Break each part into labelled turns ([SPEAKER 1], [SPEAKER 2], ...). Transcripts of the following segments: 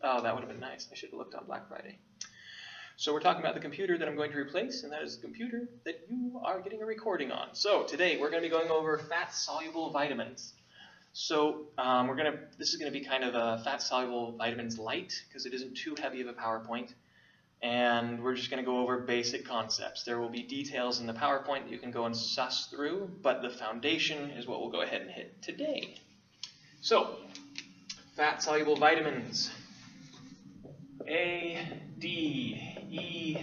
[SPEAKER 1] Oh, that would have been nice. I should have looked on Black Friday. So we're talking about the computer that I'm going to replace, and that is the computer that you are getting a recording on. So today we're going to be going over fat-soluble vitamins. So this is going to be kind of a fat-soluble vitamins light because it isn't too heavy of a PowerPoint. And we're just going to go over basic concepts. There will be details in the PowerPoint that you can go and suss through, but the foundation is what we'll go ahead and hit today. So, fat-soluble vitamins. A, D, E,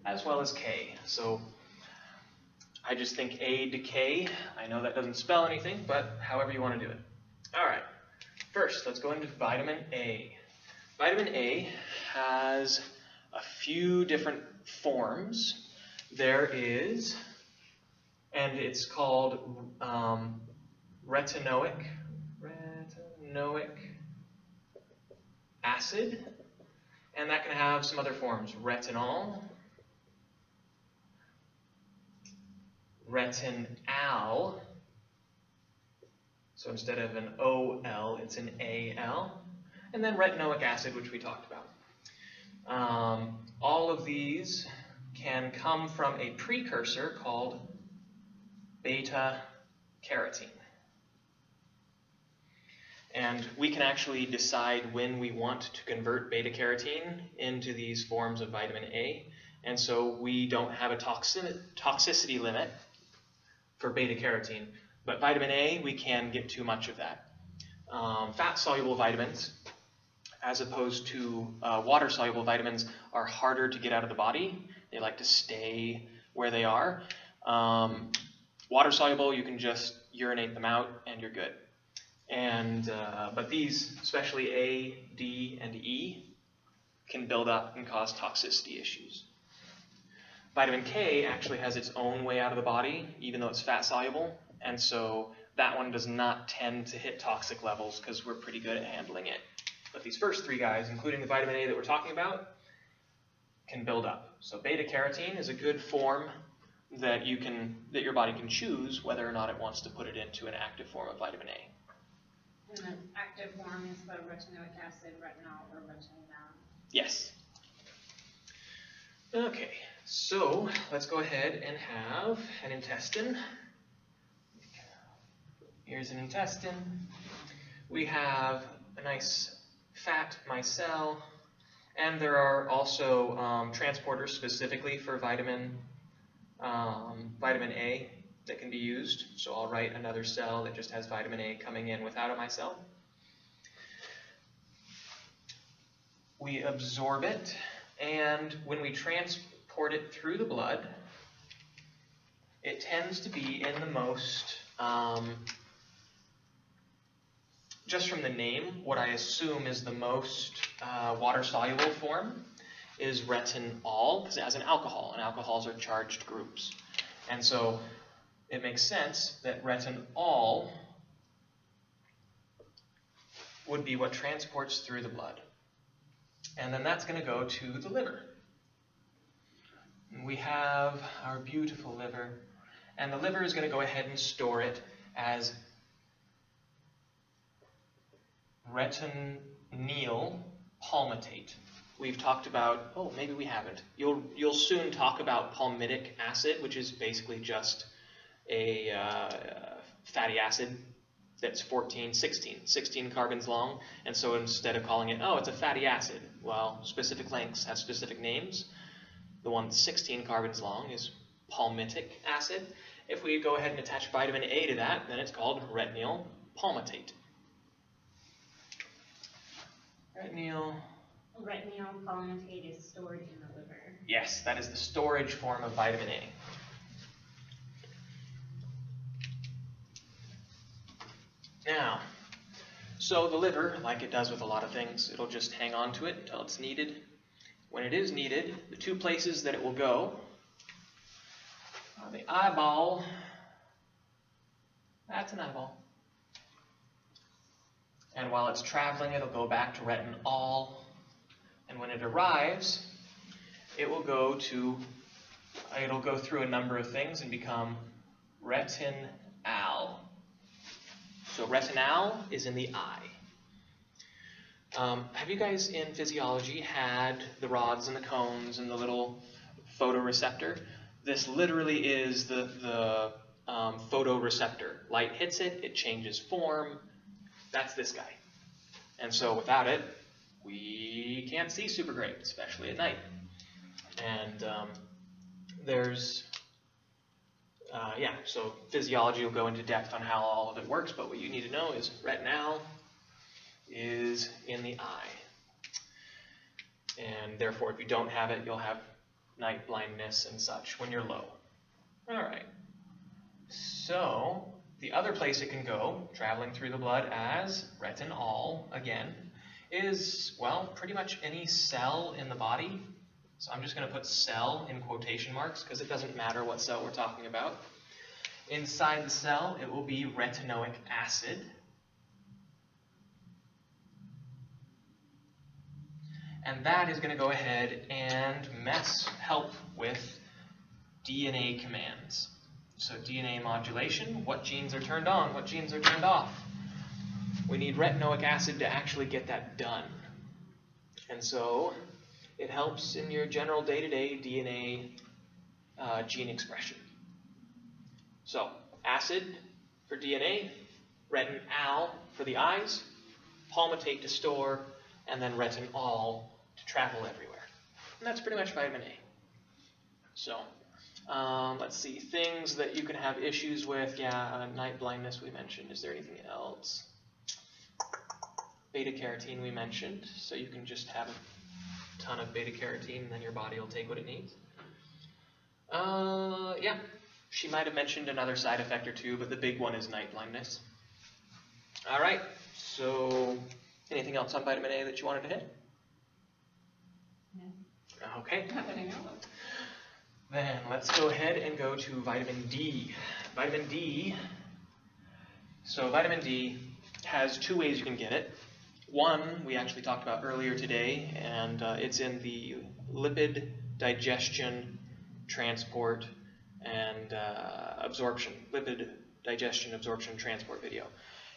[SPEAKER 1] as well as K. So I just think A to K. I know that doesn't spell anything, but however you want to do it. All right. First, let's go into vitamin A. Vitamin A has a few different forms. There is, and it's called retinoic acid. And that can have some other forms, retinol, retinal, so instead of an OL, it's an AL, and then retinoic acid, which we talked about. All of these can come from a precursor called beta-carotene. And we can actually decide when we want to convert beta-carotene into these forms of vitamin A. And so we don't have a toxicity limit for beta-carotene. But vitamin A, we can get too much of that. Fat-soluble vitamins, as opposed to water-soluble vitamins, are harder to get out of the body. They like to stay where they are. Water-soluble, you can just urinate them out and you're good. But these, especially A, D, and E, can build up and cause toxicity issues. Vitamin K actually has its own way out of the body, even though it's fat-soluble, and so that one does not tend to hit toxic levels because we're pretty good at handling it. But these first three guys, including the vitamin A that we're talking about, can build up. So beta-carotene is a good form that your body can choose whether or not it wants to put it into an active form of vitamin A.
[SPEAKER 2] And the active form is the retinoic acid, retinol, or retinal.
[SPEAKER 1] Yes. Okay, so let's go ahead and have an intestine. Here's an intestine. We have a nice fat micelle, and there are also transporters specifically for vitamin A that can be used. So I'll write another cell that just has vitamin A coming in without a micelle. We absorb it, and when we transport it through the blood, it tends to be in the most, just from the name, what I assume is the most water-soluble form is retinol, because it has an alcohol, and alcohols are charged groups. And so it makes sense that retinol would be what transports through the blood. And then that's going to go to the liver. And we have our beautiful liver, and the liver is going to go ahead and store it as retinol palmitate. We've talked about, oh, maybe we haven't. You'll soon talk about palmitic acid, which is basically just a fatty acid that's 16 carbons long. And so instead of calling it, oh, it's a fatty acid, well, specific lengths have specific names. The one that's 16 carbons long is palmitic acid. If we go ahead and attach vitamin A to that, then it's called retinol palmitate. Retinol
[SPEAKER 2] palmitate is stored in the liver.
[SPEAKER 1] Yes, that is the storage form of vitamin A. Now, so the liver, like it does with a lot of things, it'll just hang on to it until it's needed. When it is needed, the two places that it will go are the eyeball. That's an eyeball. And while it's traveling, it'll go back to retinol. And when it arrives, it will go through a number of things and become retinal. So retinal is in the eye. Have you guys in physiology had the rods and the cones and the little photoreceptor? This literally is the photoreceptor. Light hits it, it changes form. That's this guy. And so without it, we can't see super great, especially at night. And so physiology will go into depth on how all of it works, but what you need to know is retinal is in the eye. And therefore, if you don't have it, you'll have night blindness and such when you're low. All right. So the other place it can go, traveling through the blood as retinol again, is, well, pretty much any cell in the body. So I'm just going to put cell in quotation marks because it doesn't matter what cell we're talking about. Inside the cell, it will be retinoic acid. And that is going to go ahead and help with DNA commands. So DNA modulation, what genes are turned on, what genes are turned off. We need retinoic acid to actually get that done. And so it helps in your general day-to-day DNA gene expression. So acid for DNA, retinal for the eyes, palmitate to store, and then retinol to travel everywhere. And that's pretty much vitamin A. So let's see, things that you can have issues with. Night blindness we mentioned. Is there anything else? Beta carotene we mentioned. So you can just have a ton of beta carotene and then your body will take what it needs. She might have mentioned another side effect or two, but the big one is night blindness. All right, so anything else on vitamin A that you wanted to hit?
[SPEAKER 2] No.
[SPEAKER 1] Okay.
[SPEAKER 2] Not that I know of.
[SPEAKER 1] Then let's go ahead and go to vitamin D. Vitamin D. So vitamin D has two ways you can get it. One we actually talked about earlier today, and it's in the lipid digestion, transport, and absorption. Lipid digestion, absorption, transport video.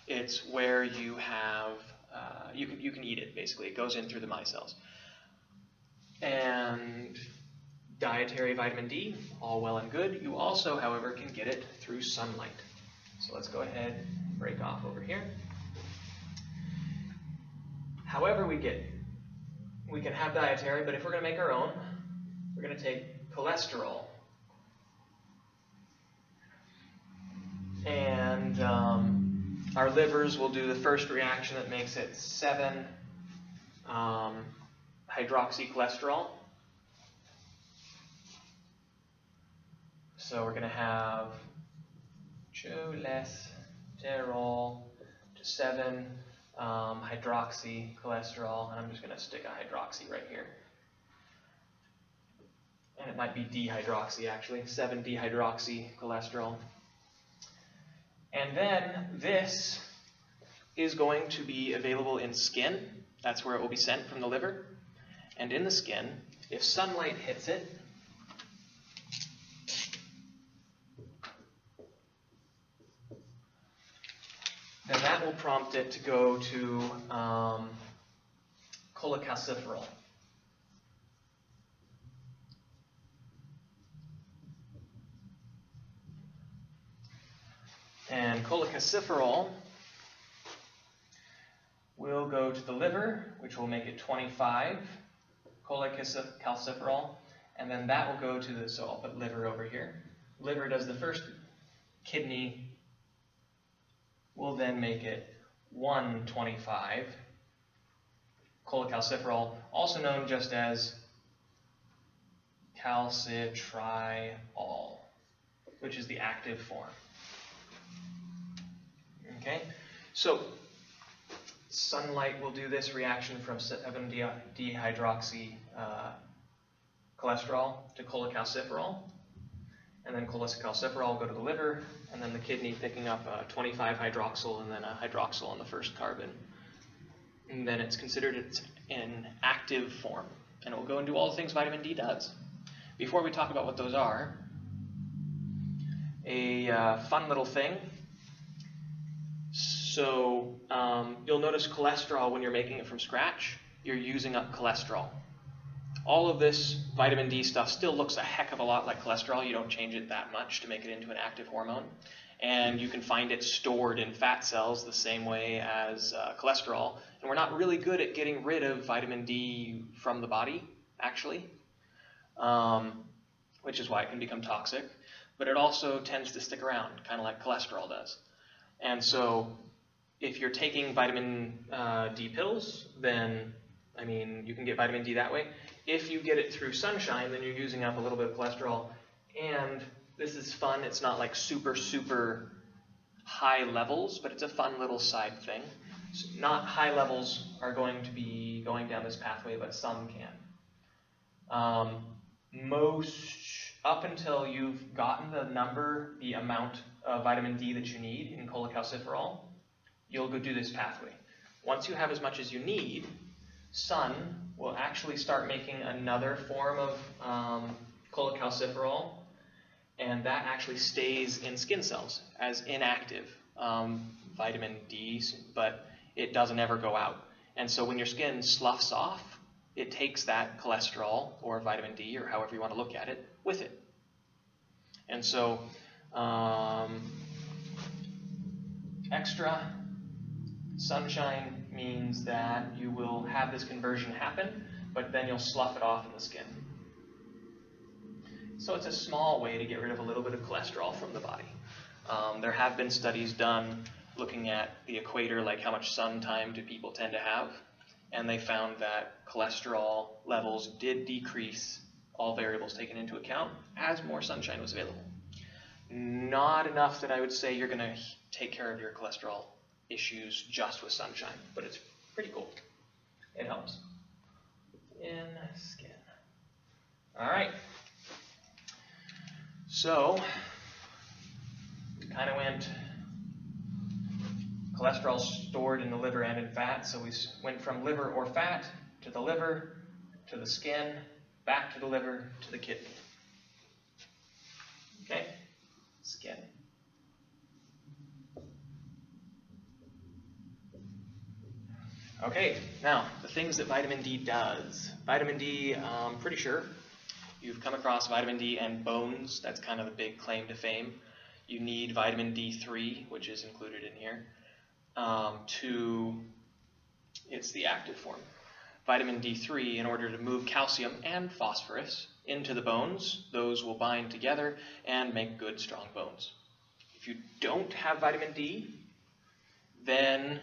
[SPEAKER 1] It's where you have you can eat it basically. It goes in through the micelles. And dietary vitamin D, all well and good. You also, however, can get it through sunlight. So let's go ahead and break off over here. However we get it. We can have dietary, but if we're going to make our own, we're going to take cholesterol. And our livers will do the first reaction that makes it 7-hydroxycholesterol. So we're going to have cholesterol to 7-hydroxycholesterol, and I'm just going to stick a hydroxy right here. And it might be dehydroxy actually, 7-dehydroxycholesterol. And then this is going to be available in skin. That's where it will be sent from the liver. And in the skin, if sunlight hits it, then that will prompt it to go to cholecalciferol. And cholecalciferol will go to the liver, which will make it 25 cholecalciferol, and then that will go to the, so I'll put liver over here. Liver does the first, kidney will then make it 125 cholecalciferol, also known just as calcitriol, which is the active form. Okay, so sunlight will do this reaction from 7-dehydroxy cholesterol to cholecalciferol, and then cholecalciferol will go to the liver, and then the kidney picking up 25-hydroxyl and then a hydroxyl on the first carbon. And then it's considered it's in active form, and it will go and do all the things vitamin D does. Before we talk about what those are, a fun little thing. So you'll notice cholesterol when you're making it from scratch, you're using up cholesterol. All of this vitamin D stuff still looks a heck of a lot like cholesterol. You don't change it that much to make it into an active hormone. And you can find it stored in fat cells the same way as cholesterol. And we're not really good at getting rid of vitamin D from the body, actually, which is why it can become toxic. But it also tends to stick around, kind of like cholesterol does. And so if you're taking vitamin D pills, then, I mean, you can get vitamin D that way. If you get it through sunshine, then you're using up a little bit of cholesterol. And this is fun. It's not like super, super high levels, but it's a fun little side thing. So not high levels are going to be going down this pathway, but some can. Up until you've gotten the amount of vitamin D that you need in cholecalciferol, you'll go do this pathway. Once you have as much as you need, sun will actually start making another form of cholecalciferol, and that actually stays in skin cells as inactive vitamin D, but it doesn't ever go out. And so when your skin sloughs off, it takes that cholesterol or vitamin D, or however you want to look at it, with it. And so extra sunshine means that you will have this conversion happen, but then you'll slough it off in the skin. So it's a small way to get rid of a little bit of cholesterol from the body. There have been studies done looking at the equator, like how much sun time do people tend to have, and they found that cholesterol levels did decrease, all variables taken into account, as more sunshine was available. Not enough that I would say you're going to take care of your cholesterol issues just with sunshine, but it's pretty cool. It helps. In skin. All right. So, we kind of went cholesterol stored in the liver and in fat, so we went from liver or fat to the liver, to the skin, back to the liver, to the kidney. Okay? Skin. Okay, now, the things that vitamin D does. Vitamin D, I'm pretty sure you've come across vitamin D and bones. That's kind of the big claim to fame. You need vitamin D3, which is included in here, it's the active form. Vitamin D3, in order to move calcium and phosphorus into the bones, those will bind together and make good, strong bones. If you don't have vitamin D, then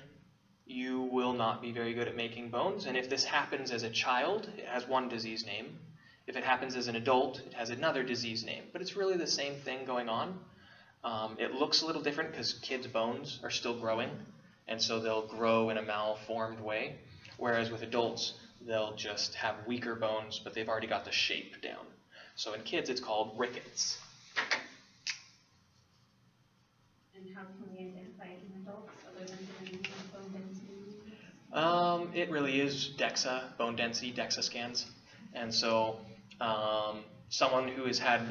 [SPEAKER 1] you will not be very good at making bones. And if this happens as a child, it has one disease name. If it happens as an adult, it has another disease name. But it's really the same thing going on. It looks a little different because kids' bones are still growing, and so they'll grow in a malformed way. Whereas with adults, they'll just have weaker bones, but they've already got the shape down. So in kids, it's called rickets.
[SPEAKER 2] And how can we identify it in adults other than doing bone density?
[SPEAKER 1] It really is DEXA, bone density, DEXA scans. And so someone who has had,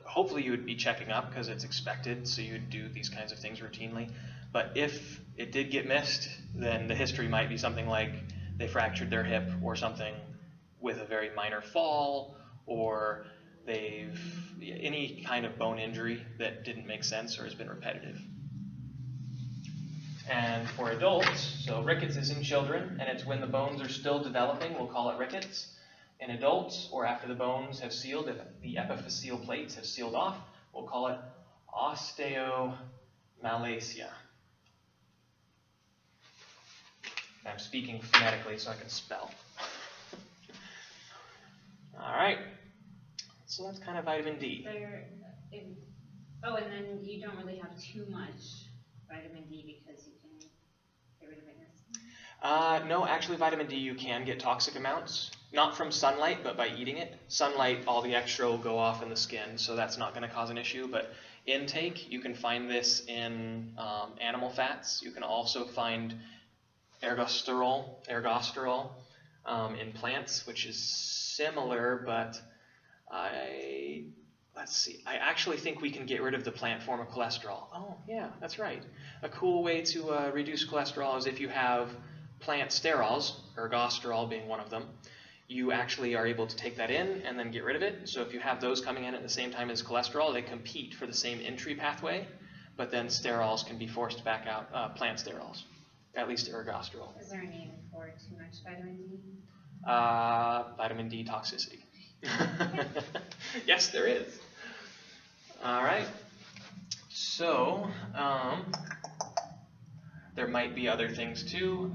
[SPEAKER 1] hopefully you would be checking up because it's expected, so you'd do these kinds of things routinely. But if it did get missed, then the history might be something like they fractured their hip or something with a very minor fall, or any kind of bone injury that didn't make sense or has been repetitive. And for adults, so rickets is in children, and it's when the bones are still developing, we'll call it rickets. In adults, or after the bones have sealed, if the epiphyseal plates have sealed off, we'll call it osteomalacia. I'm speaking phonetically so I can spell. All right. So that's kind of vitamin D.
[SPEAKER 2] And then you don't really have too much vitamin D because you can get rid of it.
[SPEAKER 1] No, actually vitamin D you can get toxic amounts. Not from sunlight, but by eating it. Sunlight, all the extra will go off in the skin, so that's not going to cause an issue. But intake, you can find this in animal fats. You can also find ergosterol in plants, which is similar, but let's see. I actually think we can get rid of the plant form of cholesterol. Oh, yeah, that's right. A cool way to reduce cholesterol is if you have plant sterols, ergosterol being one of them, you actually are able to take that in and then get rid of it. So if you have those coming in at the same time as cholesterol, they compete for the same entry pathway, but then sterols can be forced back out, plant sterols, at least ergosterol.
[SPEAKER 2] Is there a name for too much vitamin D?
[SPEAKER 1] Vitamin D toxicity. Yes, there is. All right. So, there might be other things too.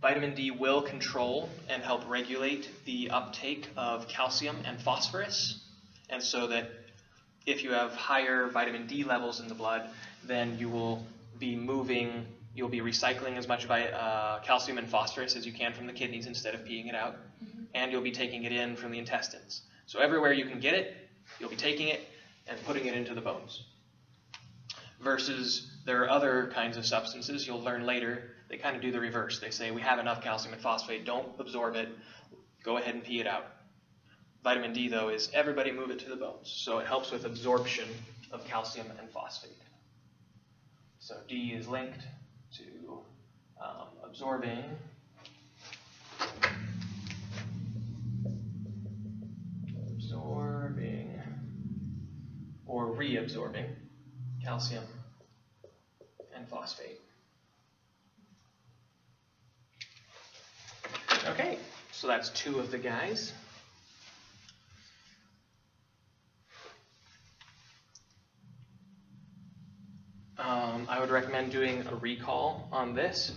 [SPEAKER 1] Vitamin D will control and help regulate the uptake of calcium and phosphorus. And so that if you have higher vitamin D levels in the blood, then you will be you'll be recycling as much calcium and phosphorus as you can from the kidneys instead of peeing it out. And you'll be taking it in from the intestines. So everywhere you can get it, you'll be taking it and putting it into the bones. Versus there are other kinds of substances, you'll learn later, they kind of do the reverse. They say, we have enough calcium and phosphate, don't absorb it, go ahead and pee it out. Vitamin D, though, is everybody move it to the bones. So it helps with absorption of calcium and phosphate. So D is linked to absorbing or reabsorbing calcium and phosphate. Okay, so that's two of the guys. I would recommend doing a recall on this,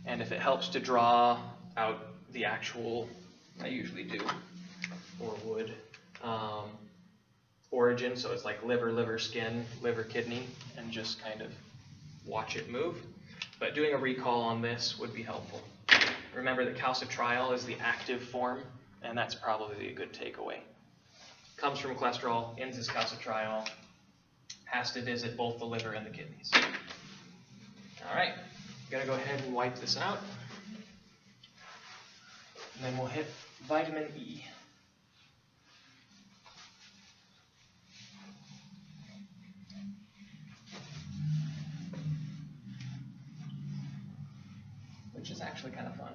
[SPEAKER 1] and if it helps to draw out the actual, I usually do, or would, origin, so it's like liver, skin, liver, kidney, and just kind of watch it move. But doing a recall on this would be helpful. Remember that calcitriol is the active form, and that's probably a good takeaway. Comes from cholesterol, ends as calcitriol, has to visit both the liver and the kidneys. All right, gotta go ahead and wipe this out. And then we'll hit vitamin E. Which is actually kind of fun.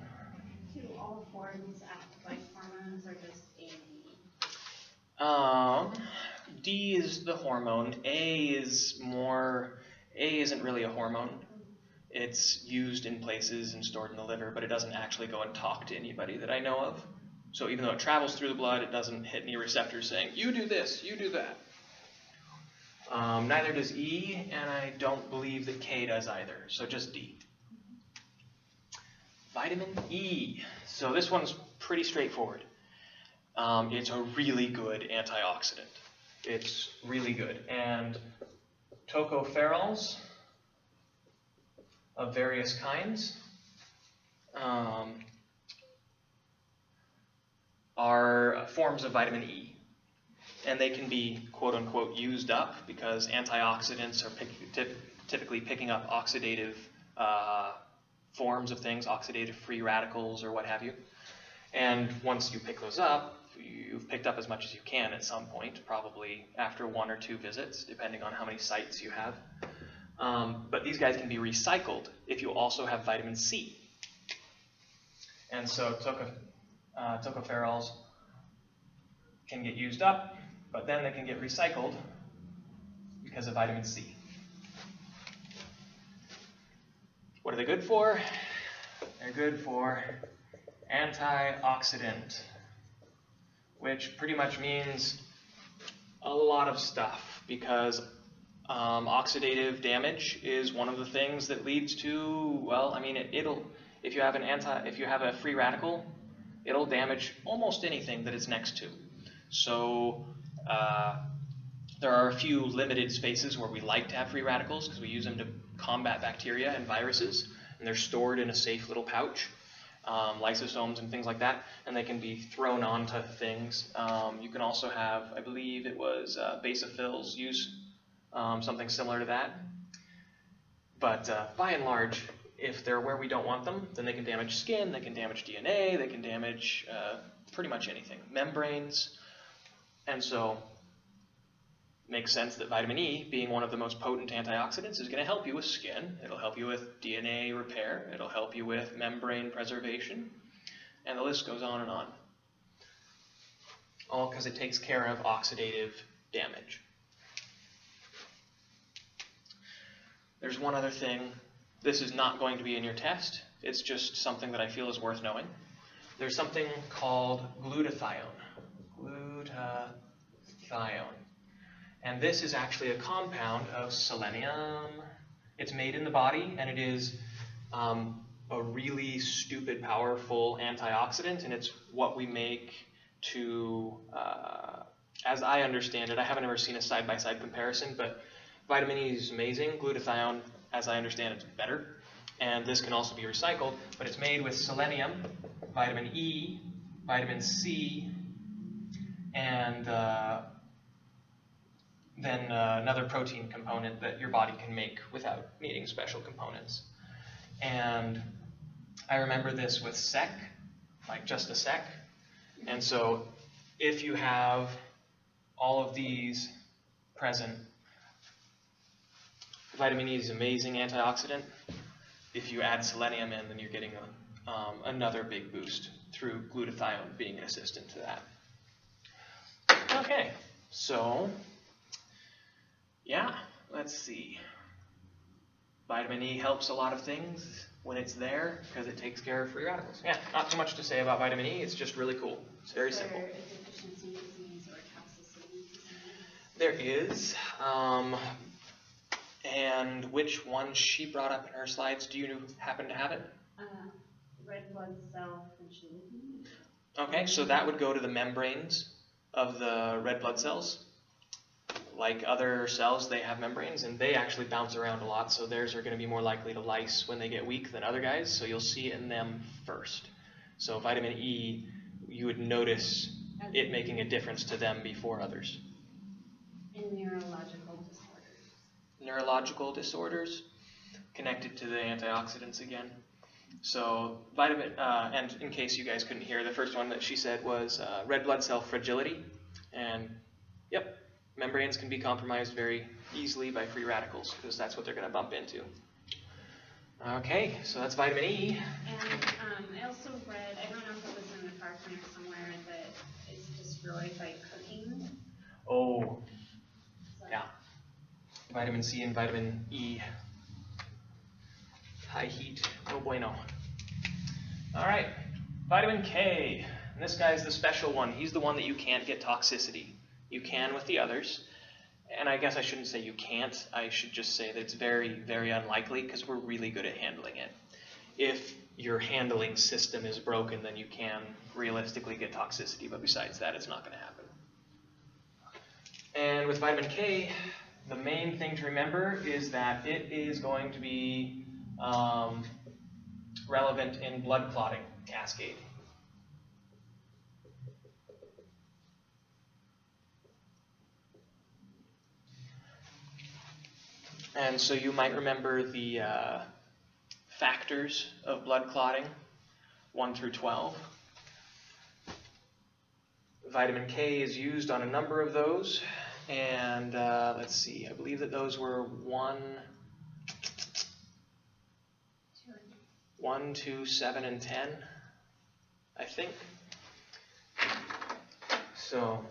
[SPEAKER 2] Do all forms act like hormones or just A and D?
[SPEAKER 1] D is the hormone. A isn't really a hormone. It's used in places and stored in the liver, but it doesn't actually go and talk to anybody that I know of. So even though it travels through the blood, it doesn't hit any receptors saying, you do this, you do that. Neither does E, and I don't believe that K does either, so just D. Vitamin E. So this one's pretty straightforward. It's a really good antioxidant. It's really good. And tocopherols of various kinds are forms of vitamin E. And they can be, quote unquote, used up because antioxidants are typically picking up oxidative forms of things, oxidative free radicals or what have you. And once you pick those up, you've picked up as much as you can at some point, probably after 1 or 2 visits, depending on how many sites you have. But these guys can be recycled if you also have vitamin C. And so tocopherols can get used up, but then they can get recycled because of vitamin C. What are they good for? They're good for antioxidant, which pretty much means a lot of stuff because oxidative damage is one of the things that leads to, well, I mean, if you have a free radical, it'll damage almost anything that it's next to. So there are a few limited spaces where we like to have free radicals because we use them to combat bacteria and viruses, and they're stored in a safe little pouch, lysosomes and things like that, and they can be thrown onto things. You can also have, I believe it was basophils use something similar to that. But by and large, if they're where we don't want them, then they can damage skin, they can damage DNA, they can damage pretty much anything. Membranes, and so makes sense that vitamin E, being one of the most potent antioxidants, is going to help you with skin. It'll help you with DNA repair. It'll help you with membrane preservation. And the list goes on and on. All because it takes care of oxidative damage. There's one other thing. This is not going to be in your test. It's just something that I feel is worth knowing. There's something called glutathione. Glutathione. And this is actually a compound of selenium. It's made in the body, and it is a really stupid, powerful antioxidant, and it's what we make to, as I understand it, I haven't ever seen a side-by-side comparison, but vitamin E is amazing. Glutathione, as I understand it, is better. And this can also be recycled, but it's made with selenium, vitamin E, vitamin C, and then another protein component that your body can make without needing special components. And I remember this with sec, like just a sec. And so if you have all of these present, vitamin E is an amazing antioxidant. If you add selenium in, then you're getting another big boost through glutathione being an assistant to that. Okay, so yeah, let's see. Vitamin E helps a lot of things when it's there because it takes care of free radicals. Yeah, not too much to say about vitamin E. It's just really cool. It's very simple.
[SPEAKER 2] Is there deficiency disease or toxicity disease?
[SPEAKER 1] There is. And which one she brought up in her slides, do you happen to have it?
[SPEAKER 2] Red blood cell fragility.
[SPEAKER 1] Okay, so that would go to the membranes of the red blood cells. Like other cells, they have membranes, and they actually bounce around a lot, so theirs are going to be more likely to lyse when they get weak than other guys, so you'll see it in them first. So vitamin E, you would notice it making a difference to them before others.
[SPEAKER 2] In neurological disorders.
[SPEAKER 1] Neurological disorders, connected to the antioxidants again. So vitamin, and in case you guys couldn't hear, the first one that she said was red blood cell fragility, and yep, membranes can be compromised very easily by free radicals because that's what they're going to bump into. Okay, so that's vitamin E.
[SPEAKER 2] And I also read, I don't know if it was in the PowerPoint or somewhere, that it's destroyed by cooking.
[SPEAKER 1] Oh, yeah. Vitamin C and vitamin E. High heat, no bueno. All right, vitamin K. And this guy's the special one. He's the one that you can't get toxicity. You can with the others. And I guess I shouldn't say you can't. I should just say that it's very, very unlikely because we're really good at handling it. If your handling system is broken, then you can realistically get toxicity. But besides that, it's not going to happen. And with vitamin K, the main thing to remember is that it is going to be relevant in blood clotting cascade. And so you might remember the factors of blood clotting, 1 through 12. Vitamin K is used on a number of those. And let's see, I believe that those were 1, 2, 7, and 10, I think. So,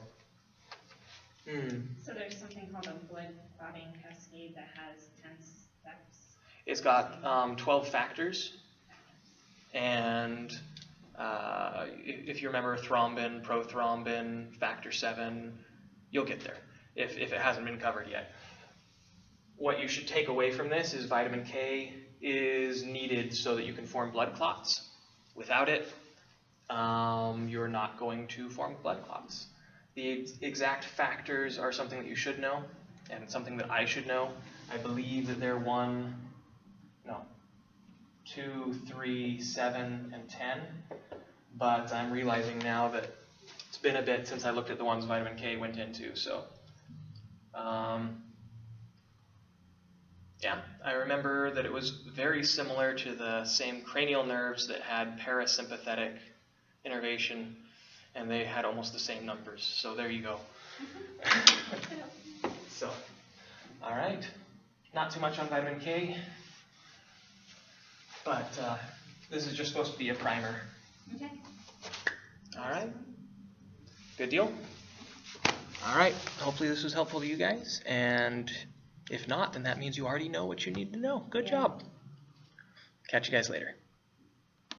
[SPEAKER 2] So there's something called a blood clotting cascade that has 10 steps.
[SPEAKER 1] It's got 12 factors, and if you remember thrombin, prothrombin, factor 7, you'll get there if it hasn't been covered yet. What you should take away from this is vitamin K is needed so that you can form blood clots. Without it, you're not going to form blood clots. The exact factors are something that you should know, and something that I should know. I believe that they're 2, 3, 7, and 10, but I'm realizing now that it's been a bit since I looked at the ones vitamin K went into, so yeah, I remember that it was very similar to the same cranial nerves that had parasympathetic innervation, and they had almost the same numbers. So there you go. So, all right. Not too much on vitamin K, but this is just supposed to be a primer.
[SPEAKER 2] Okay.
[SPEAKER 1] All right. Good deal. All right. Hopefully this was helpful to you guys, and if not, then that means you already know what you need to know. Good job. Catch you guys later.